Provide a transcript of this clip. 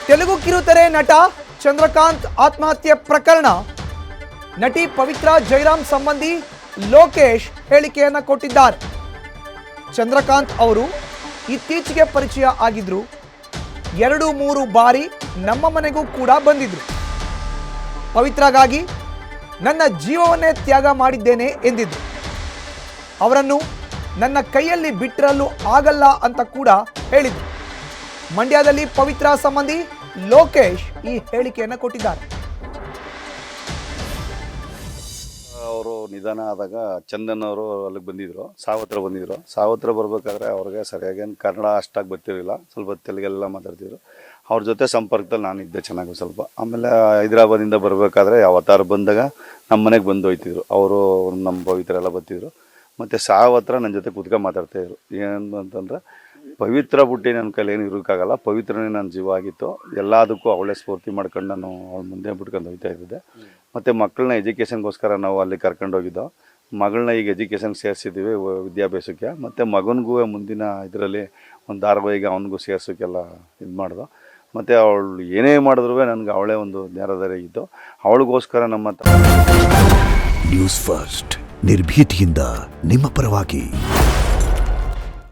ತೆಲುಗು ಕಿರುತೆರೆ ನಟ ಚಂದ್ರಕಾಂತ್ ಆತ್ಮಹತ್ಯೆ ಪ್ರಕರಣ. ನಟಿ ಪವಿತ್ರ ಜೈರಾಮ್ ಸಂಬಂಧಿ ಲೋಕೇಶ್ ಹೇಳಿಕೆಯನ್ನ ಕೊಟ್ಟಿದ್ದಾರೆ. ಚಂದ್ರಕಾಂತ್ ಅವರು ಇತ್ತೀಚೆಗೆ ಪರಿಚಯ ಆಗಿದ್ರು. 2-3 ಬಾರಿ ನಮ್ಮ ಮನೆಗೂ ಕೂಡ ಬಂದಿದ್ರು. ಪವಿತ್ರಗಾಗಿ ನನ್ನ ಜೀವವನ್ನೇ ತ್ಯಾಗ ಮಾಡಿದ್ದೇನೆ ಎಂದಿದ್ರು. ಅವರನ್ನು ನನ್ನ ಕೈಯಲ್ಲಿ ಬಿಟ್ಟಿರಲು ಆಗಲ್ಲ ಅಂತ ಕೂಡ ಹೇಳಿದ್ರು. ಮಂಡ್ಯದಲ್ಲಿ ಪವಿತ್ರ ಸಂಬಂಧಿ ಲೋಕೇಶ್ ಈ ಹೇಳಿಕೆಯನ್ನು ಕೊಟ್ಟಿದ್ದಾರೆ. ಅವರು ನಿಧನ ಆದಾಗ ಚಂದನ್ ಅವರು ಅಲ್ಲಿಗೆ ಬಂದಿದ್ರು, ಸಾವತ್ರ ಬರಬೇಕಾದ್ರೆ ಅವ್ರಿಗೆ ಸರಿಯಾಗಿ ಕನ್ನಡ ಅಷ್ಟಾಗಿ ಬರ್ತಿರಲಿಲ್ಲ, ಸ್ವಲ್ಪ ತೆಲುಗೆಲ್ಲ ಮಾತಾಡ್ತಿದ್ರು. ಅವ್ರ ಜೊತೆ ಸಂಪರ್ಕದಲ್ಲಿ ನಾನಿದ್ದೆ ಚೆನ್ನಾಗಿ ಸ್ವಲ್ಪ. ಆಮೇಲೆ ಹೈದರಾಬಾದಿಂದ ಬರಬೇಕಾದ್ರೆ ಅವತಾರ ಬಂದಾಗ ನಮ್ಮ ಮನೆಗೆ ಬಂದು ಹೋಯ್ತಿದ್ರು ಅವರು, ನಮ್ಮ ಪವಿತ್ರ ಎಲ್ಲ ಬರ್ತಿದ್ರು. ಮತ್ತು ಸಾವತ್ರ ನನ್ನ ಜೊತೆ ಕೂತ್ಕೊಂಡು ಮಾತಾಡ್ತಾಯಿದ್ರು. ಏನು ಅಂತಂದರೆ ಪವಿತ್ರ ಬುಟ್ಟಿ ನನ್ನ ಕೈಲಿ ಏನು ಇರೋಕ್ಕಾಗಲ್ಲ, ಪವಿತ್ರನೇ ನನ್ನ ಜೀವ ಆಗಿತ್ತು, ಎಲ್ಲದಕ್ಕೂ ಅವಳೇ ಸ್ಫೂರ್ತಿ ಮಾಡ್ಕೊಂಡು ನಾನು ಅವಳ ಮುಂದೆ ಬಿಟ್ಕೊಂಡು ಹೋಗ್ತಾ ಇದ್ದಿದ್ದೆ. ಮತ್ತು ಮಕ್ಕಳನ್ನ ಎಜುಕೇಷನ್ಗೋಸ್ಕರ ನಾವು ಅಲ್ಲಿ ಕರ್ಕೊಂಡು ಹೋಗಿದ್ದೋ. ಮಗಳನ್ನ ಈಗ ಎಜುಕೇಷನ್ಗೆ ಸೇರಿಸಿದ್ದೀವಿ ವಿದ್ಯಾಭ್ಯಾಸಕ್ಕೆ. ಮತ್ತು ಮಗನಿಗೂ ಮುಂದಿನ ಇದರಲ್ಲಿ ಒಂದು ಧಾರಾವಾಹಿಗೆ ಅವನಿಗೂ ಸೇರ್ಸೋಕ್ಕೆಲ್ಲ ಇದು ಮಾಡ್ದೋ. ಮತ್ತು ಅವಳು ಏನೇ ಮಾಡಿದ್ರು ನನಗೆ ಅವಳೇ ಒಂದು ನೇರಧಾರೆ ಇದ್ದು, ಅವಳಿಗೋಸ್ಕರ ನಮ್ಮ ನ್ಯೂಸ್ ಫಸ್ಟ್ ನಿರ್ಭೀತಿಯಿಂದ ನಿಮ್ಮ ಪರವಾಗಿ.